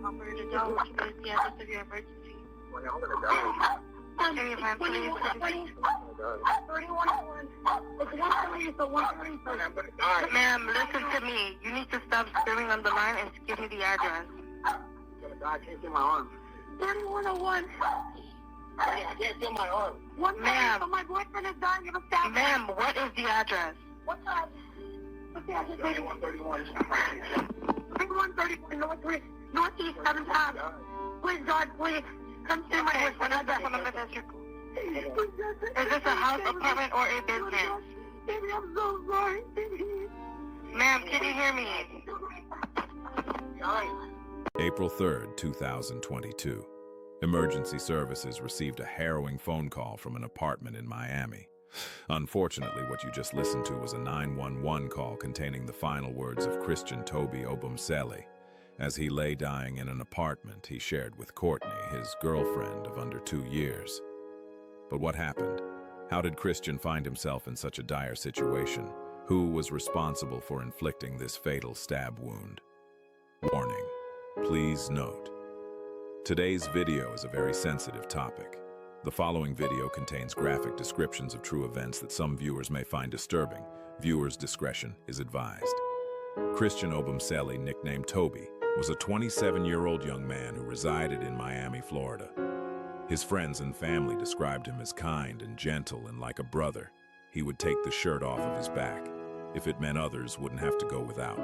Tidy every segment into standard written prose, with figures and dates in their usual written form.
operator to know what is the address of your emergency. Can you find police? 3101. It's 130, so 130. Ma'am, listen to me. You need to stop screaming on the line and give me the address. I can't see my arm. 3101. I can't feel my arm. Ma'am. So my boyfriend is dying of a stab. Ma'am, what is the address? What's the address? What's the address? 3131. 3131 Northeast 7th Ave. Please, God, please. Come see my boyfriend. Is this a house, apartment, or a business? Baby, I'm so sorry. Ma'am, can you hear me? April 3rd, 2022. Emergency services received a harrowing phone call from an apartment in Miami. Unfortunately, what you just listened to was a 911 call containing the final words of Christian Obumseli. As he lay dying in an apartment he shared with Courtney, his girlfriend of under 2 years. But what happened? How did Christian find himself in such a dire situation? Who was responsible for inflicting this fatal stab wound? Warning. Please note. Today's video is a very sensitive topic. The following video contains graphic descriptions of true events that some viewers may find disturbing. Viewers' discretion is advised. Christian Obumseli, nicknamed Toby, was a 27-year-old young man who resided in Miami, Florida. His friends and family described him as kind and gentle, and like a brother, he would take the shirt off of his back if it meant others wouldn't have to go without.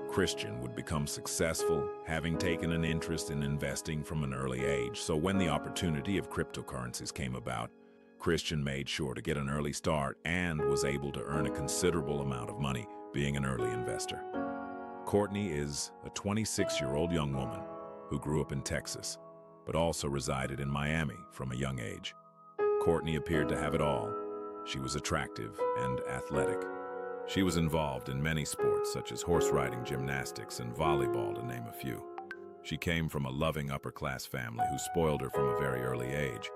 Christian would become successful, having taken an interest in investing from an early age, so when the opportunity of cryptocurrencies came about, Christian made sure to get an early start and was able to earn a considerable amount of money being an early investor. Courtney is a 26-year-old young woman who grew up in Texas, but also resided in Miami from a young age. Courtney appeared to have it all. She was attractive and athletic. She was involved in many sports such as horse riding, gymnastics, and volleyball, to name a few. She came from a loving upper-class family who spoiled her from a very early age.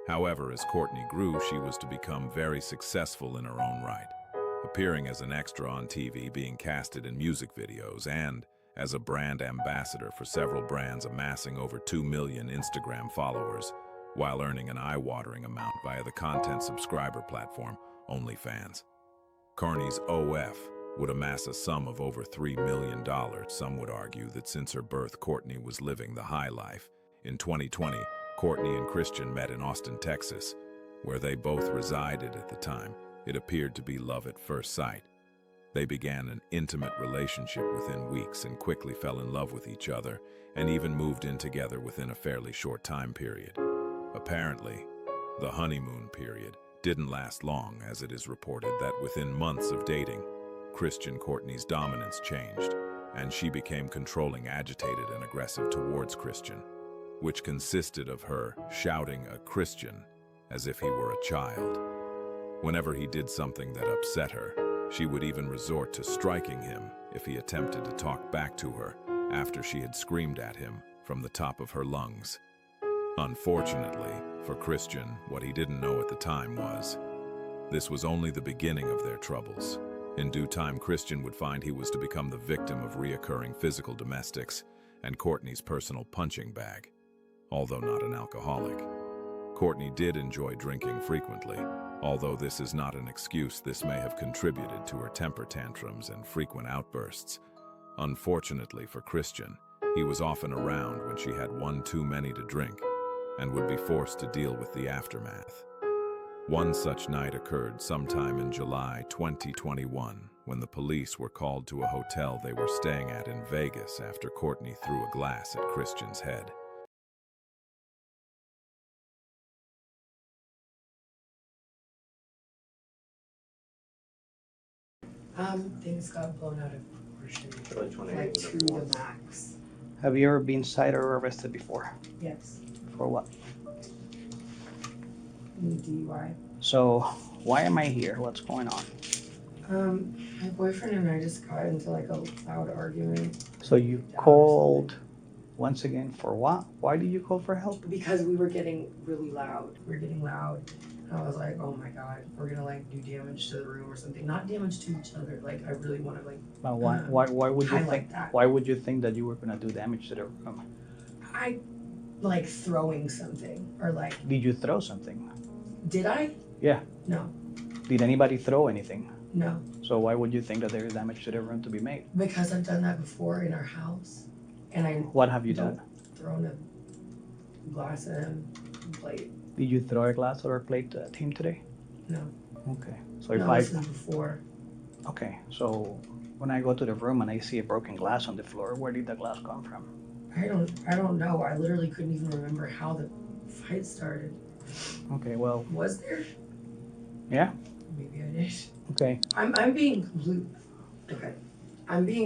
However, as Courtney grew, she was to become very successful in her own right, appearing as an extra on TV, being casted in music videos, and as a brand ambassador for several brands, amassing over 2 million Instagram followers, while earning an eye-watering amount via the content subscriber platform OnlyFans. Courtney's OF would amass a sum of over $3 million. Some would argue that since her birth, Courtney was living the high life. In 2020, Courtney and Christian met in Austin, Texas, where they both resided at the time. It appeared to be love at first sight. They began an intimate relationship within weeks and quickly fell in love with each other, and even moved in together within a fairly short time period. Apparently, the honeymoon period didn't last long, as it is reported that within months of dating, Courtney's dominance changed, and she became controlling, agitated, and aggressive towards Christian, which consisted of her shouting at Christian as if he were a child. Whenever he did something that upset her, she would even resort to striking him if he attempted to talk back to her after she had screamed at him from the top of her lungs. Unfortunately for Christian, what he didn't know at the time was this was only the beginning of their troubles. In due time, Christian would find he was to become the victim of reoccurring physical domestics and Courtney's personal punching bag. Although not an alcoholic, Courtney did enjoy drinking frequently. Although this is not an excuse, this may have contributed to her temper tantrums and frequent outbursts. Unfortunately for Christian, he was often around when she had one too many to drink and would be forced to deal with the aftermath. One such night occurred sometime in July 2021 when the police were called to a hotel they were staying at in Vegas after Courtney threw a glass at Christian's head. Things got blown out of proportion, like to the max. Have you ever been cited or arrested before? Yes. For what? DUI. So, why am I here? What's going on? My boyfriend and I just got into like a loud argument. So you called once again for what? Why did you call for help? Because we were getting really loud. We were getting loud. And I was like, oh my God, we're gonna like do damage to the room or something. Not damage to each other. Like I really want to like Why would you highlight think that. Why would you think that you were gonna do damage to the room? I like throwing something or like. Did you throw something? Did I? Yeah. No. Did anybody throw anything? No. So why would you think that there is damage to the room to be made? Because I've done that before in our house, and I. What have you done? Thrown a glass at him, plate. Did you throw a glass or a plate at him today? No. Okay. So if No, this was before. Okay, so when I go to the room and I see a broken glass on the floor, where did the glass come from? I don't know. I literally couldn't even remember how the fight started. Okay, well. Was there? Yeah. Maybe I did. Okay. I'm being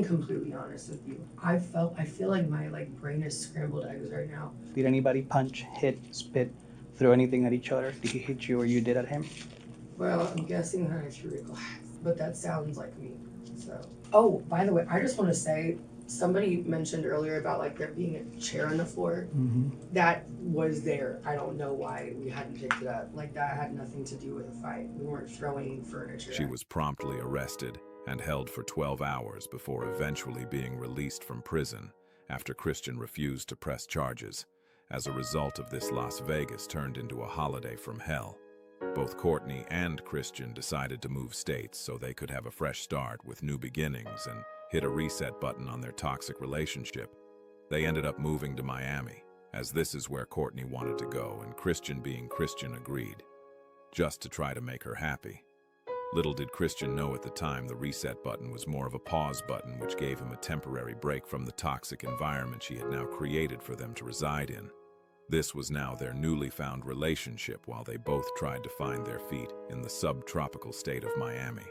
completely honest with you. I feel like my brain is scrambled eggs right now. Did anybody punch, hit, spit, throw anything at each other? Did he hit you or you did at him? Well, I'm guessing that I threw a glass, but that sounds like me. So. Oh, by the way, I just want to say, somebody mentioned earlier about there being a chair on the floor. Mm-hmm. That was there. I don't know why we hadn't picked it up. That had nothing to do with a fight. We weren't throwing furniture. She was promptly arrested and held for 12 hours before eventually being released from prison after Christian refused to press charges. As a result of this, Las Vegas turned into a holiday from hell. Both Courtney and Christian decided to move states so they could have a fresh start with new beginnings and hit a reset button on their toxic relationship. They ended up moving to Miami, as this is where Courtney wanted to go, and Christian, being Christian, agreed, just to try to make her happy. Little did Christian know at the time the reset button was more of a pause button, which gave him a temporary break from the toxic environment she had now created for them to reside in. This was now their newly found relationship while they both tried to find their feet in the subtropical state of Miami,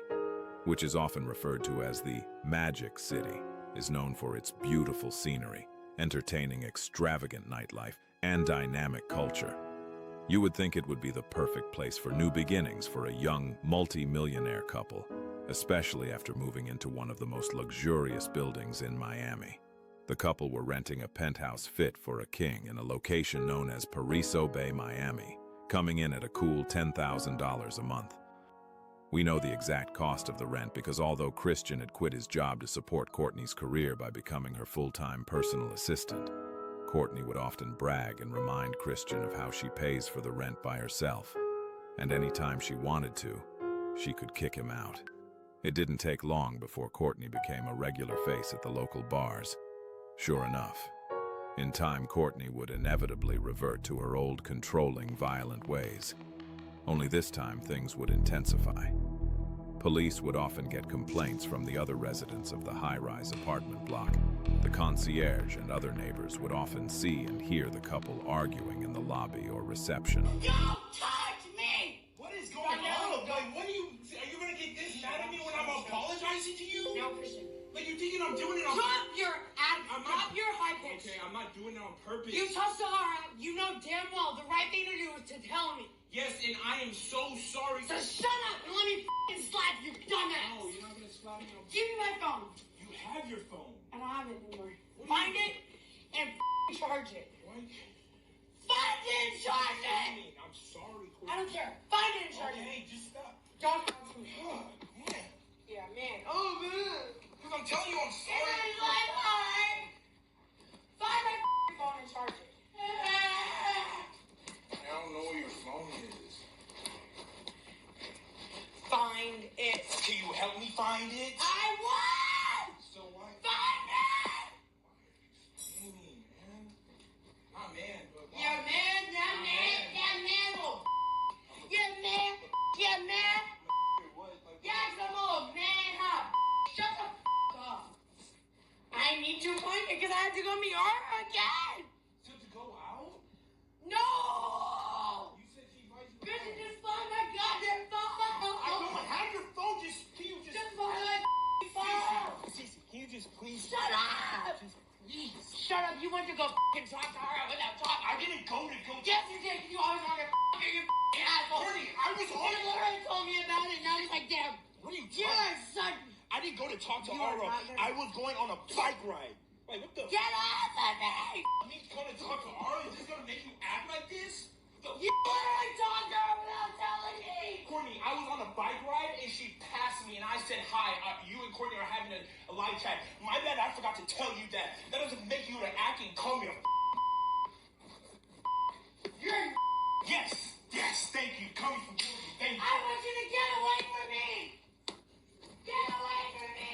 which is often referred to as the Magic City, is known for its beautiful scenery, entertaining, extravagant nightlife, and dynamic culture. You would think it would be the perfect place for new beginnings for a young, multi-millionaire couple, especially after moving into one of the most luxurious buildings in Miami. The couple were renting a penthouse fit for a king in a location known as Paraiso Bay, Miami, coming in at a cool $10,000 a month. We know the exact cost of the rent because although Christian had quit his job to support Courtney's career by becoming her full-time personal assistant, Courtney would often brag and remind Christian of how she pays for the rent by herself, and anytime she wanted to, she could kick him out. It didn't take long before Courtney became a regular face at the local bars. Sure enough, in time Courtney would inevitably revert to her old controlling, violent ways. Only this time things would intensify. Police would often get complaints from the other residents of the high-rise apartment block. The concierge and other neighbors would often see and hear the couple arguing in the lobby or reception. Don't touch me! What is going on? What are you gonna get this mad at me when I'm apologizing to you? No, Christian. You thinking I'm doing it on Drop your high pitch. Okay, I'm not doing it on purpose. You touched Sahara. You know damn well the right thing to do is to tell me. Yes, and I am so sorry. So shut up and let me f***ing slap you, dumbass. No, you're not gonna slap me. Give me my phone. You have your phone. I don't have it anymore. Find it and f***ing charge it. What? Find it and charge it. I'm sorry, Courtney. I don't care. Find it and charge it. Hey, just stop. Don't talk to me. Oh, man. Yeah, man. Oh, man. Because I'm telling you I'm sorry. It's like hard. Find my f***ing phone and charge it. I don't know where your phone is. Find it. Can you help me find it? I won! So what? Find it! Amy, man. My man, but why? Yeah, man. Oh, yeah, man. Yeah, man. What? Like, Yeah, some old man, huh? Shut the f*** up. I need to find it because I have to go meet her again. to go out? No! You said she invited you. Christian, just find my goddamn phone. I don't have your phone. Can you just find my f***ing phone. Cece, can you just please? Shut up! Just please. Shut up! You went to go f***ing talk to her without talking. I didn't go to go. Yes, you did. You always want to f***ing you f***ing asshole. Courtney, I was You on. literally told me about it. Now he's like, damn. What are you You're talking? son. I didn't go to talk to You are Aro. not gonna- I was going on a bike ride. Like, what the? Get off of me! Me going to talk to Aro? Is this gonna make you act like this? You literally talked to her without telling me. Courtney, I was on a bike ride and she passed me and I said hi. You and Courtney are having a live chat. My bad, I forgot to tell you that. That doesn't make you to act and call me a Yes, yes, thank you. Coming from Georgia, thank you. I want you to get away from me! Get away from me!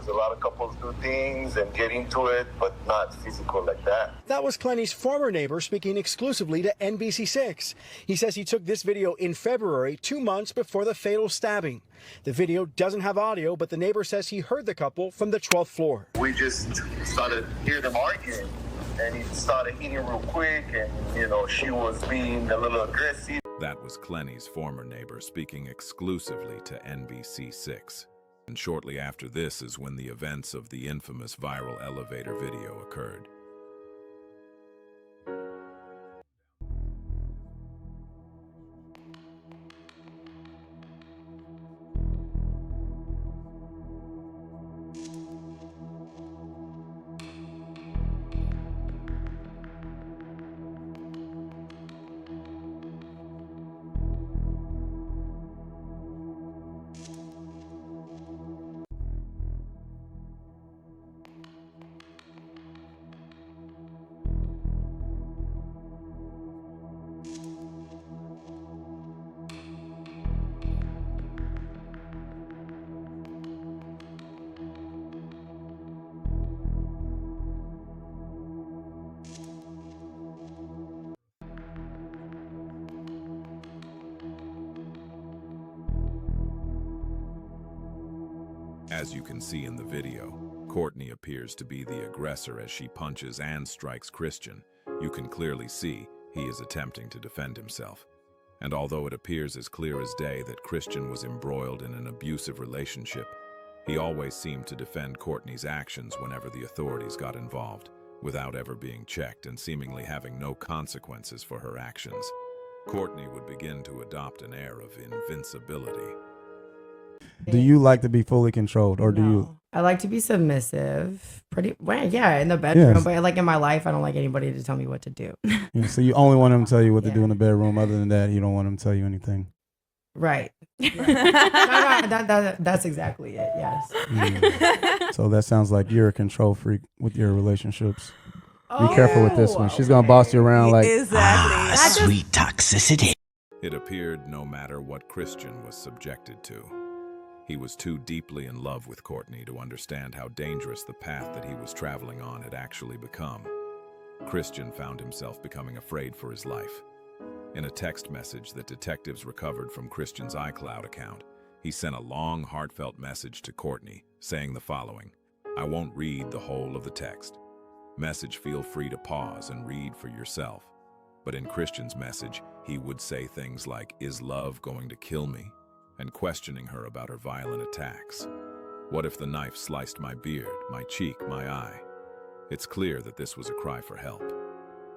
A lot of couples do things and get into it, but not physical like that. That was Clenney's former neighbor speaking exclusively to NBC6. He says he took this video in February, 2 months before the fatal stabbing. The video doesn't have audio, but the neighbor says he heard the couple from the 12th floor. We just started hearing them arguing, and he started eating real quick, and, you know, she was being a little aggressive. That was Clenney's former neighbor speaking exclusively to NBC6. And shortly after this is when the events of the infamous viral elevator video occurred. As you can see in the video, Courtney appears to be the aggressor as she punches and strikes Christian. You can clearly see he is attempting to defend himself. And although it appears as clear as day that Christian was embroiled in an abusive relationship, he always seemed to defend Courtney's actions whenever the authorities got involved, without ever being checked and seemingly having no consequences for her actions. Courtney would begin to adopt an air of invincibility. Do you like to be fully controlled, or do you? I like to be submissive. Pretty well, yeah, in the bedroom, Yes. but like in my life, I don't like anybody to tell me what to do. Yeah, so you only want him to tell you what to do in the bedroom. Other than that, you don't want him to tell you anything. Right. That's exactly it. Yes. Yeah. So that sounds like you're a control freak with your relationships. Be careful with this one. She's gonna boss you around like sweet toxicity. It appeared no matter what Christian was subjected to, he was too deeply in love with Courtney to understand how dangerous the path that he was traveling on had actually become. Christian found himself becoming afraid for his life. In a text message that detectives recovered from Christian's iCloud account, he sent a long, heartfelt message to Courtney, saying the following: "I won't read the whole of the text. Message, feel free to pause and read for yourself." But in Christian's message, he would say things like, "Is love going to kill me?" and questioning her about her violent attacks. What if the knife sliced my beard, my cheek, my eye? It's clear that this was a cry for help.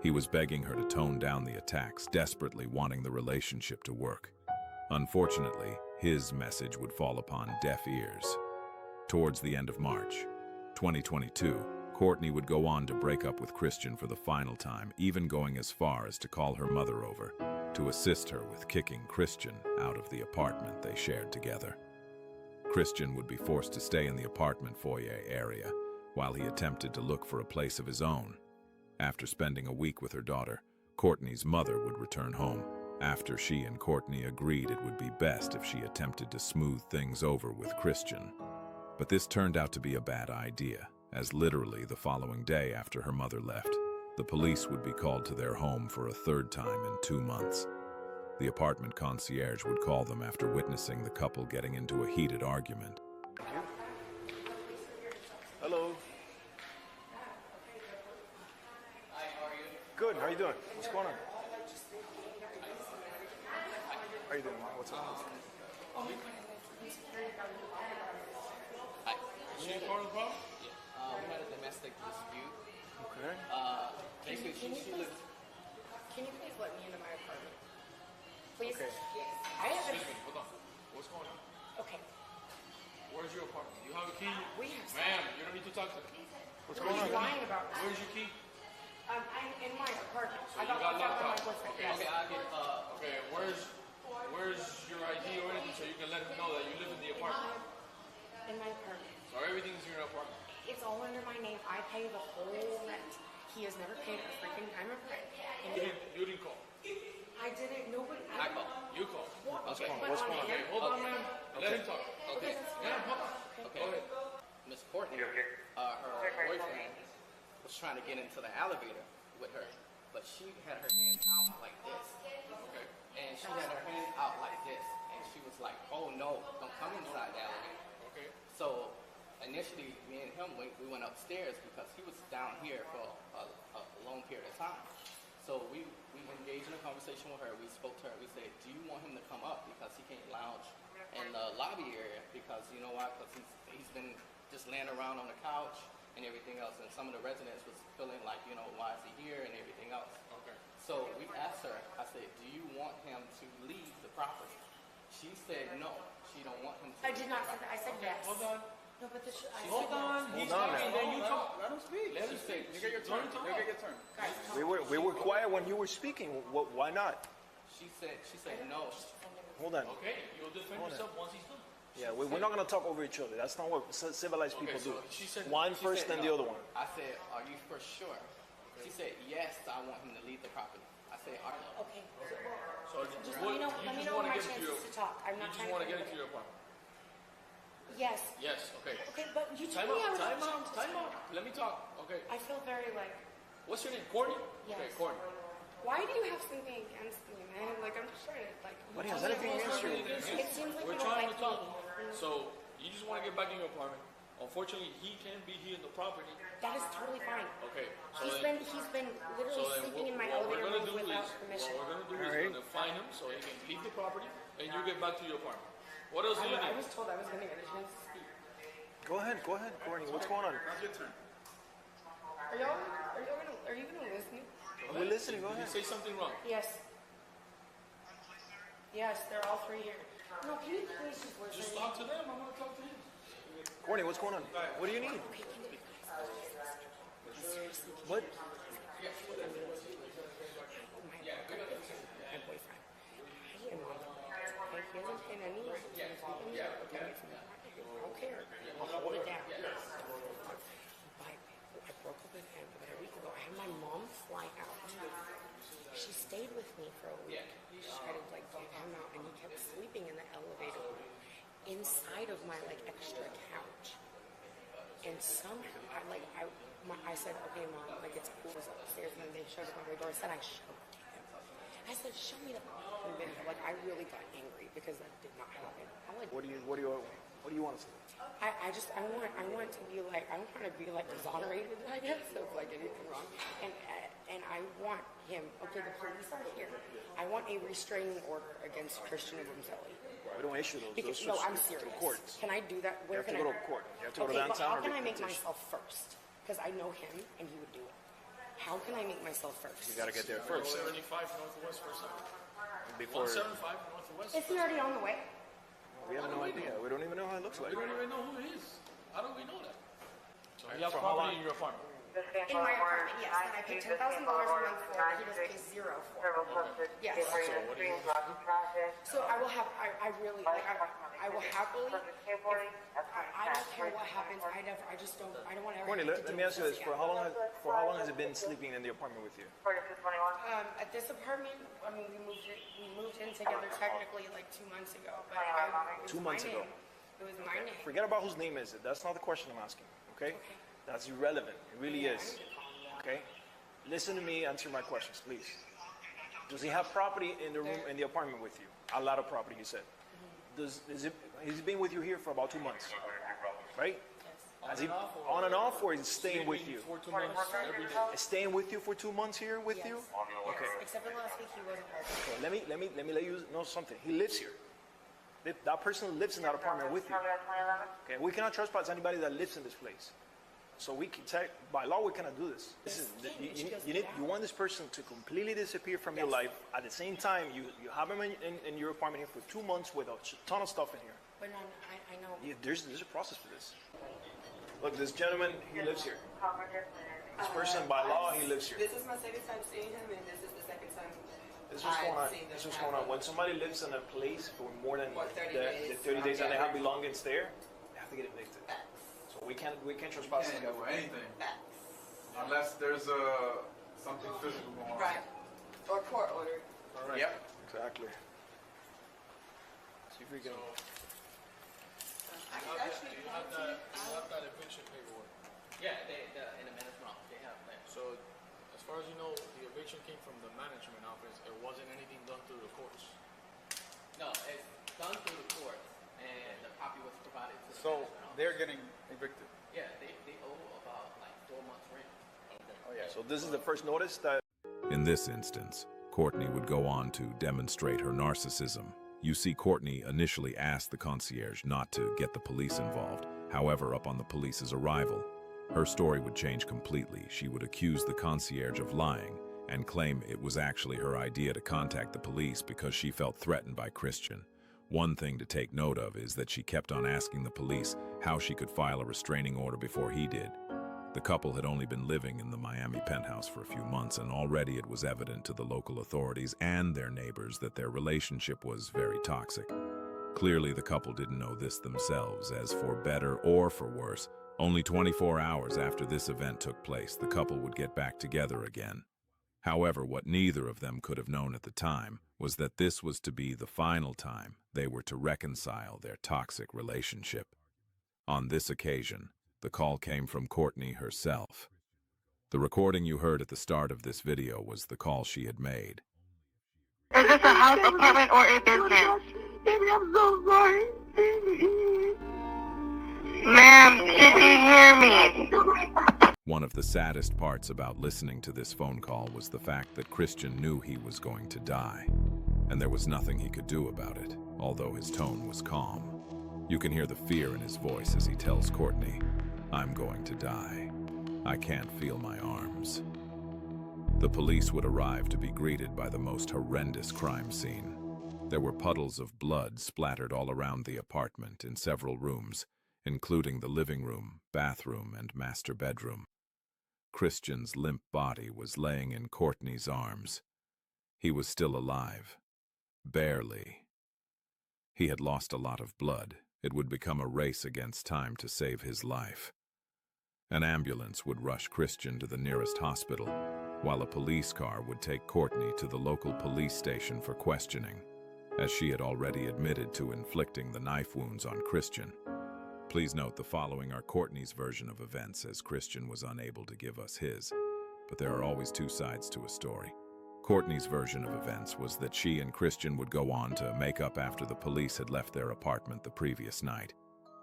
He was begging her to tone down the attacks, desperately wanting the relationship to work. Unfortunately, his message would fall upon deaf ears. Towards the end of March 2022, Courtney would go on to break up with Christian for the final time, even going as far as to call her mother over to assist her with kicking Christian out of the apartment they shared together. Christian would be forced to stay in the apartment foyer area while he attempted to look for a place of his own. After spending a week with her daughter, Courtney's mother would return home, after she and Courtney agreed it would be best if she attempted to smooth things over with Christian. But this turned out to be a bad idea, as literally the following day after her mother left, the police would be called to their home for a third time in 2 months. The apartment concierge would call them after witnessing the couple getting into a heated argument. Hello. Hi, how are you? Good, how are you doing? What's going on? How are you doing, Mom? What's up? Hi. Is she part of the problem? We had a domestic dispute. Okay. Basically, she lived. Can you please let me into my apartment? Please? Okay. Yes. I have Excuse me, hold on. What's going on? Okay. Where's your apartment? You have a key? We have. Ma'am, you don't need to talk to me. What's going on? Lying about this. Where's your key? I'm in my apartment. So I you got locked locked out out. with my boyfriend. Okay, Yes. okay, where's your ID or anything so you can let him know that you live in the apartment? In my apartment. So everything's in your apartment. It's all under my name. I pay the whole rent. He has never paid a freaking dime of rent. You didn't call. I didn't. Nobody. I called. You called. What's going on? Okay, hold on, man. Let him talk. Okay. Yeah, hold on. Okay. Miss Courtney, her boyfriend was trying to get into the elevator with her, but she had her hands out like this. Okay. And she had her hands out like this, and she was like, "Oh no, don't come inside the elevator." Okay. So initially, me and him, we went upstairs because he was down here for a long period of time. So we engaged in a conversation with her. We spoke to her. We said, "Do you want him to come up because he can't lounge in the lobby area because you know why? Because he's been just laying around on the couch and everything else. And some of the residents was feeling like, you know, why is he here and everything else." Okay. So we asked her. I said, "Do you want him to leave the property?" She said no. She don't want him to. I did not say that. I said yes. Hold on. No, but the Hold on. He's talking. Then you talk. Let him speak. Let him speak. You get your turn. You get your turn. We were quiet when you were speaking. Why not? She said no. Hold on. Okay. You'll defend yourself once he's done. Yeah, we're not going to talk over each other. That's not what civilized people do. She said, one first, then the other one. I said, "Are you for sure?" She said, "Yes, I want him to leave the property." I said, "All right." Okay. So Just what, let me know. you Let me just know want my to get into chances your. to talk. I'm You not just trying want to to get into your apartment. Yes. Yes. Okay. Okay, but you Time told me I was out. on Time out. Time out. Let me talk. Okay. I feel very like. What's your name? Courtney. Yes. Okay, Courtney. Why do you have something against me, man? Like I'm just trying to like. What has anything against you? It seems like We're you don't trying like to talk. me. So you just want to get back in your apartment. Unfortunately, he can't be here in the property. That is totally fine. Okay. So He's then, been literally sleeping in my what we're elevator gonna room do without is, permission. what we're gonna do is we're gonna find him so he can leave the property, and you get back to your apartment. What else do you I need? was told I was going to get a chance to speak. Go ahead, Courtney. What's going on? Now's your turn. Are you gonna listen? We're listening. Go Did ahead. you say something wrong? Yes. Yes, they're all three here. No, can you please just listen? Just talk to them. I'm gonna talk to him. Courtney, what's going on? What do you need? Okay, can you seriously? What? My boyfriend. He and he hasn't been any rent. He's sleeping in the apartment from the apartment. I don't care. I'll hold it down. I broke up with him about a week ago. I had my mom fly out. She stayed with me for a week. She tried to like get him out, and he kept sleeping in the elevator room inside of my like extra couch. And somehow I said, "Okay, Mom, like it's cool." I was upstairs, and then they showed up on my door. I said, "I showed him." I said, "Show me the fucking video." Like I really got angry because that did not happen. What do you want to say? I want to be like, I want to be like exonerated, I guess, of like anything wrong. And I want him, okay, the police are here. I want a restraining order against Christian Obumseli. We don't issue those. Because, no, I'm serious. Courts. Can I do that? You have to go to court. You have to go to okay, but downtown. how can I make myself first? Because I know him and he would do it. How can I make myself first? You got to get there first. 175 Northwest First Before 175 Northwest. Is he already on the way? we have no idea. We don't even know how it looks like. We don't even know who he is. How do we know that? So you have For how property long? in your apartment. In my apartment, yes. And I paid $10,000 a month for it. He does pay zero for it. Yes. So I will have, I really, like, I will happily, I don't care what happens. I just don't, I don't want to ever Courtney, have to let deal me ask you with this: again. for how long has it been sleeping in the apartment with you? At this apartment, I mean, we moved in together technically like 2 months ago. But it was 2 months my ago. name. It was my name. Forget about whose name is it. That's not the question I'm asking. Okay? That's irrelevant. It really is. Okay? Listen to me. Answer my questions, please. Does he have property in the room, in the apartment with you? A lot of property, you said. He's been with you here for about 2 months, right? Has he on and off, or is he staying with you? For 2 months every day. Staying with you for 2 months here with you? Okay. Except for last week, he wasn't there. Okay, let me let you know something. He lives here. That person lives in that apartment with you. Okay, we cannot trespass anybody that lives in this place. So we can by law we cannot do this. You want this person to completely disappear from your life. At the same time, you have him in your apartment here for 2 months with a ton of stuff in here. But no, I know. There's a process for this. Look, this gentleman, he lives here. This person, by law, he lives here. This is my second time seeing him, and this is the second time. This is what's going on. This is what's going on. When somebody lives in a place for more than 30 days and they have belongings there, they have to get evicted. So we can't trespass them for anything. Unless there's something physical going on. Right. Or court order. All right. Yep. Exactly. See if we can. I can actually Do you have that eviction paperwork? Yeah, in the management office, they have that. So, as far as you know, the eviction came from the management office. It wasn't anything done through the courts. No, it's done through the courts, and the copy was provided to the So management office. they're getting evicted. Yeah, they owe about like 4 months rent. Okay. Oh yeah. So this is the first notice that. In this instance, Courtney would go on to demonstrate her narcissism. You see, Courtney initially asked the concierge not to get the police involved. However, upon the police's arrival, her story would change completely. She would accuse the concierge of lying and claim it was actually her idea to contact the police because she felt threatened by Christian. One thing to take note of is that she kept on asking the police how she could file a restraining order before he did. The couple had only been living in the Miami penthouse for a few months, and already it was evident to the local authorities and their neighbors that their relationship was very toxic. Clearly, the couple didn't know this themselves, as for better or for worse, only 24 hours after this event took place, the couple would get back together again. However, what neither of them could have known at the time was that this was to be the final time they were to reconcile their toxic relationship. On this occasion, the call came from Courtney herself. The recording you heard at the start of this video was the call she had made. Is this a house, apartment, or a business? Baby, I'm so sorry. Ma'am, did you hear me? One of the saddest parts about listening to this phone call was the fact that Christian knew he was going to die, and there was nothing he could do about it, although his tone was calm. You can hear the fear in his voice as he tells Courtney, "I'm going to die. I can't feel my arms." The police would arrive to be greeted by the most horrendous crime scene. There were puddles of blood splattered all around the apartment in several rooms, including the living room, bathroom, and master bedroom. Christian's limp body was laying in Courtney's arms. He was still alive. Barely. He had lost a lot of blood. It would become a race against time to save his life. An ambulance would rush Christian to the nearest hospital, while a police car would take Courtney to the local police station for questioning, as she had already admitted to inflicting the knife wounds on Christian. Please note the following are Courtney's version of events, as Christian was unable to give us his, but there are always two sides to a story. Courtney's version of events was that she and Christian would go on to make up after the police had left their apartment the previous night.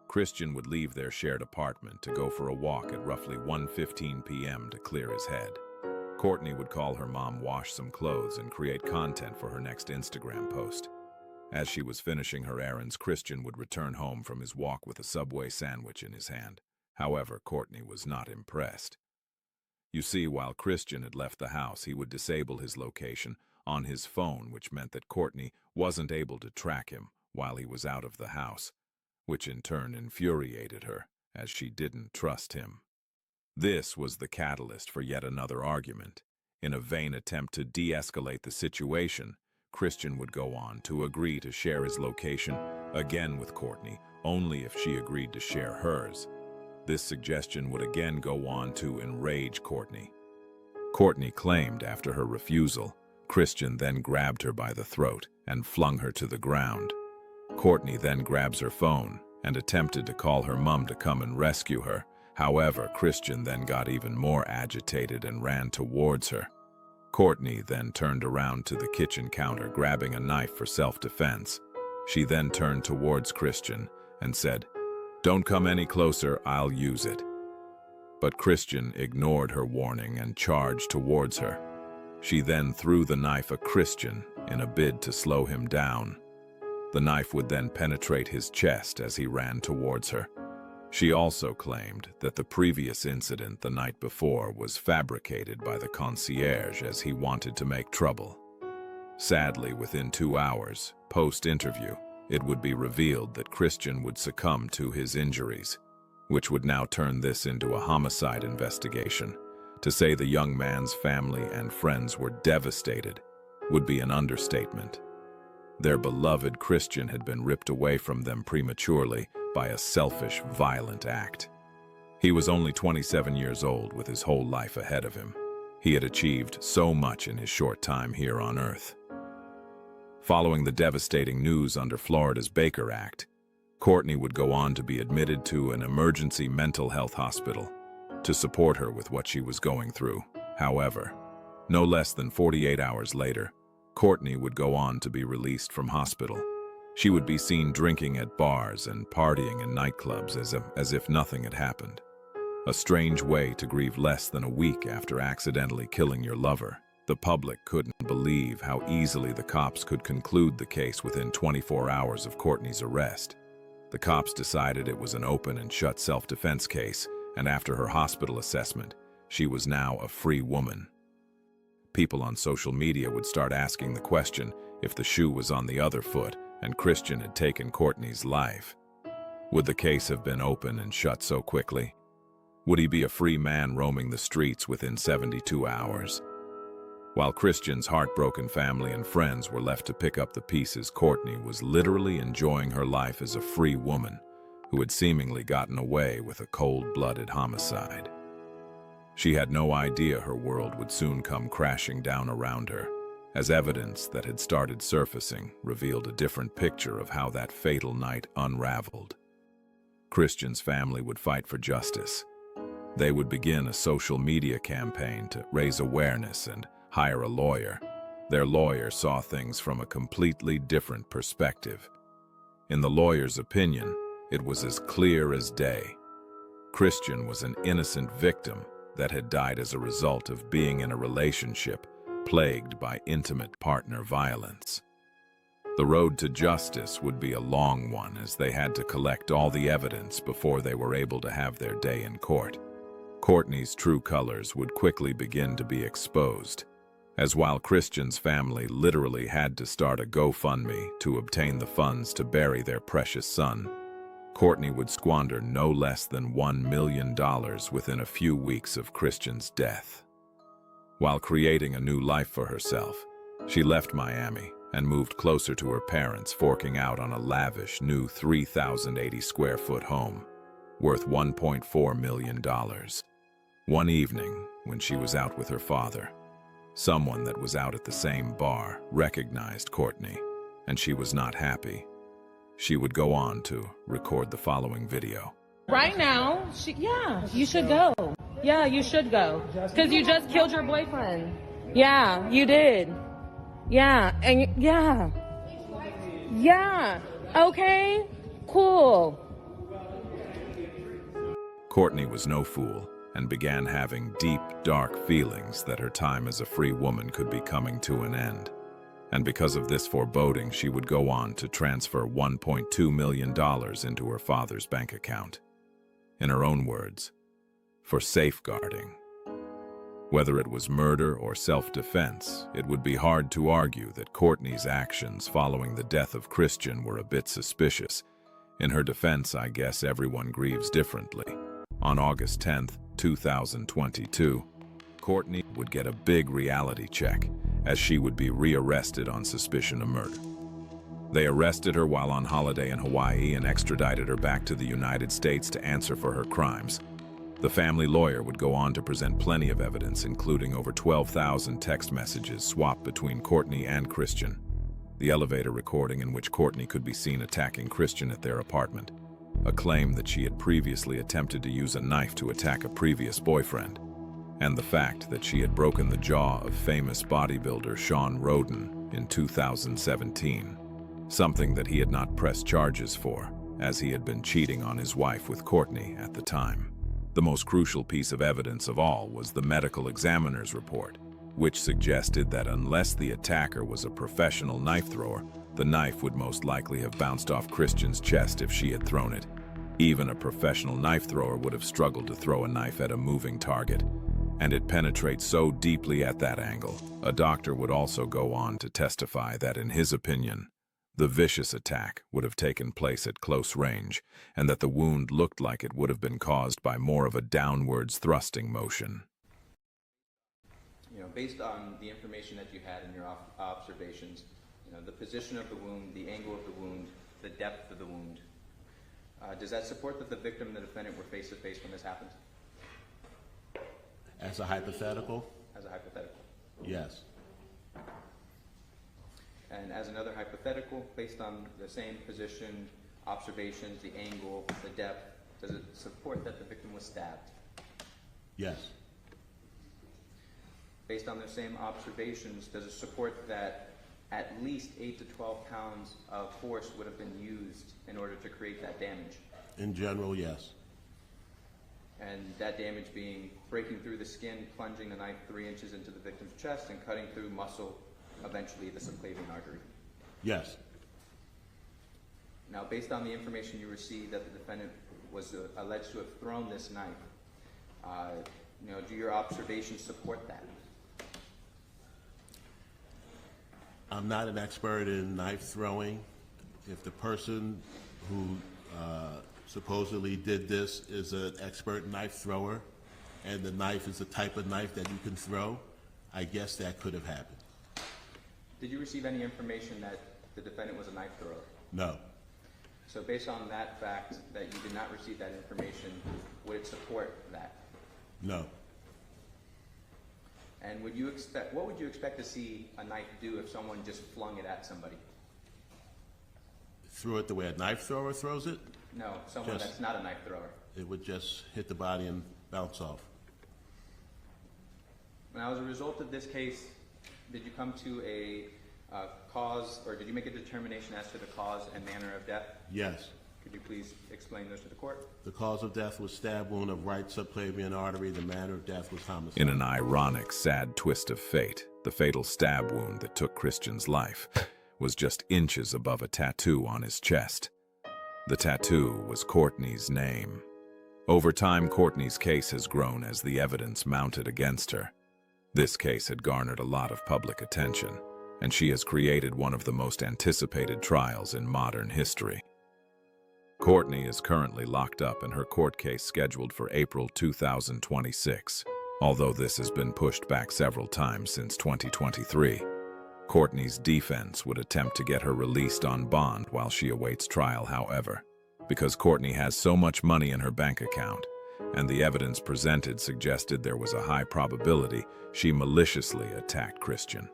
Christian would leave their shared apartment to go for a walk at roughly 1:15 p.m. to clear his head. Courtney would call her mom, wash some clothes, and create content for her next Instagram post. As she was finishing her errands, Christian would return home from his walk with a Subway sandwich in his hand. However, Courtney was not impressed. You see, while Christian had left the house, he would disable his location on his phone, which meant that Courtney wasn't able to track him while he was out of the house, which in turn infuriated her, as she didn't trust him. This was the catalyst for yet another argument. In a vain attempt to de-escalate the situation, Christian would go on to agree to share his location again with Courtney, only if she agreed to share hers. This suggestion would again go on to enrage Courtney. Courtney claimed after her refusal, Christian then grabbed her by the throat and flung her to the ground. Courtney then grabs her phone and attempted to call her mom to come and rescue her. However, Christian then got even more agitated and ran towards her. Courtney then turned around to the kitchen counter, grabbing a knife for self-defense. She then turned towards Christian and said, "Don't come any closer, I'll use it." But Christian ignored her warning and charged towards her. She then threw the knife at Christian in a bid to slow him down. The knife would then penetrate his chest as he ran towards her. She also claimed that the previous incident the night before was fabricated by the concierge as he wanted to make trouble. Sadly, within 2 hours, post-interview, it would be revealed that Christian would succumb to his injuries, which would now turn this into a homicide investigation. To say the young man's family and friends were devastated would be an understatement. Their beloved Christian had been ripped away from them prematurely by a selfish, violent act. He was only 27 years old with his whole life ahead of him. He had achieved so much in his short time here on Earth. Following the devastating news under Florida's Baker Act, Courtney would go on to be admitted to an emergency mental health hospital to support her with what she was going through. However, no less than 48 hours later, Courtney would go on to be released from hospital. She would be seen drinking at bars and partying in nightclubs as if nothing had happened. A strange way to grieve less than a week after accidentally killing your lover. The public couldn't believe how easily the cops could conclude the case within 24 hours of Courtney's arrest. The cops decided it was an open and shut self-defense case, and after her hospital assessment, she was now a free woman. People on social media would start asking the question if the shoe was on the other foot and Christian had taken Courtney's life. Would the case have been open and shut so quickly? Would he be a free man roaming the streets within 72 hours? While Christian's heartbroken family and friends were left to pick up the pieces, Courtney was literally enjoying her life as a free woman who had seemingly gotten away with a cold-blooded homicide. She had no idea her world would soon come crashing down around her, as evidence that had started surfacing revealed a different picture of how that fatal night unraveled. Christian's family would fight for justice. They would begin a social media campaign to raise awareness and hire a lawyer. Their lawyer saw things from a completely different perspective. In the lawyer's opinion, it was as clear as day. Christian was an innocent victim that had died as a result of being in a relationship plagued by intimate partner violence. The road to justice would be a long one, as they had to collect all the evidence before they were able to have their day in court. Courtney's true colors would quickly begin to be exposed, as while Christian's family literally had to start a GoFundMe to obtain the funds to bury their precious son, Courtney would squander no less than $1 million within a few weeks of Christian's death. While creating a new life for herself, she left Miami and moved closer to her parents, forking out on a lavish new 3,080 square foot home, worth $1.4 million. One evening, when she was out with her father, someone that was out at the same bar recognized Courtney, and she was not happy. She would go on to record the following video. Right now, you should go. Yeah, you should go. Because you just killed your boyfriend. Yeah, you did. Yeah, and yeah. Okay, cool. Courtney was no fool and began having deep, dark feelings that her time as a free woman could be coming to an end. And because of this foreboding, she would go on to transfer $1.2 million into her father's bank account. In her own words, for safeguarding. Whether it was murder or self-defense, it would be hard to argue that Courtney's actions following the death of Christian were a bit suspicious. In her defense, I guess everyone grieves differently. On August 10th, 2022, Courtney would get a big reality check, as she would be rearrested on suspicion of murder. They arrested her while on holiday in Hawaii and extradited her back to the United States to answer for her crimes. The family lawyer would go on to present plenty of evidence, including over 12,000 text messages swapped between Courtney and Christian, the elevator recording in which Courtney could be seen attacking Christian at their apartment, a claim that she had previously attempted to use a knife to attack a previous boyfriend, and the fact that she had broken the jaw of famous bodybuilder Sean Roden in 2017, something that he had not pressed charges for, as he had been cheating on his wife with Courtney at the time. The most crucial piece of evidence of all was the medical examiner's report, which suggested that unless the attacker was a professional knife thrower, the knife would most likely have bounced off Christian's chest if she had thrown it. Even a professional knife thrower would have struggled to throw a knife at a moving target, and it penetrates so deeply at that angle. A doctor would also go on to testify that, in his opinion, the vicious attack would have taken place at close range, and that the wound looked like it would have been caused by more of a downwards thrusting motion. Based on the information that you had in your observations, the position of the wound, the angle of the wound, the depth of the wound, Does that support that the victim and the defendant were face to face when this happened? As a hypothetical? As a hypothetical. Yes. And as another hypothetical, based on the same position, observations, the angle, the depth, does it support that the victim was stabbed? Yes. Based on the same observations, does it support that at least 8 to 12 pounds of force would have been used in order to create that damage? In general, yes. And that damage being breaking through the skin, plunging the knife 3 inches into the victim's chest, and cutting through muscle, eventually the subclavian artery? Yes. Now, based on the information you received that the defendant was alleged to have thrown this knife, do your observations support that? I'm not an expert in knife throwing. If the person who supposedly did this is an expert knife thrower, and the knife is the type of knife that you can throw, I guess that could have happened. Did you receive any information that the defendant was a knife thrower? No. So based on that fact that you did not receive that information, would it support that? No. And what would you expect to see a knife do if someone just flung it at somebody? Threw it the way a knife thrower throws it? No, someone that's not a knife thrower. It would just hit the body and bounce off. Now, as a result of this case, did you come to a cause, or did you make a determination as to the cause and manner of death? Yes. Could you please explain those to the court? The cause of death was stab wound of right subclavian artery. The manner of death was homicide. In an ironic, sad twist of fate, the fatal stab wound that took Christian's life was just inches above a tattoo on his chest. The tattoo was Courtney's name. Over time, Courtney's case has grown as the evidence mounted against her. This case had garnered a lot of public attention, and she has created one of the most anticipated trials in modern history. Courtney is currently locked up and her court case scheduled for April 2026, although this has been pushed back several times since 2023. Courtney's defense would attempt to get her released on bond while she awaits trial, however, because Courtney has so much money in her bank account, and the evidence presented suggested there was a high probability she maliciously attacked Christian.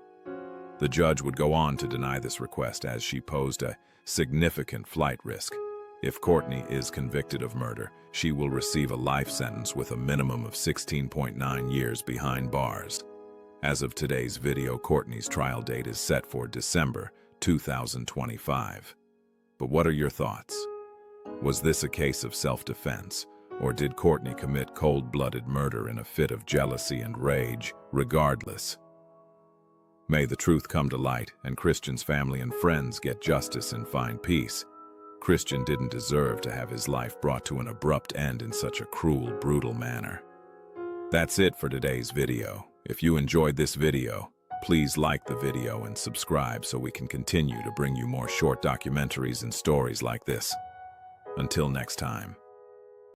The judge would go on to deny this request as she posed a significant flight risk. If Courtney is convicted of murder, she will receive a life sentence with a minimum of 16.9 years behind bars. As of today's video, Courtney's trial date is set for December 2025. But what are your thoughts? Was this a case of self-defense, or did Courtney commit cold-blooded murder in a fit of jealousy and rage? Regardless, may the truth come to light and Christian's family and friends get justice and find peace. Christian didn't deserve to have his life brought to an abrupt end in such a cruel, brutal manner. That's it for today's video. If you enjoyed this video, please like the video and subscribe so we can continue to bring you more short documentaries and stories like this. Until next time.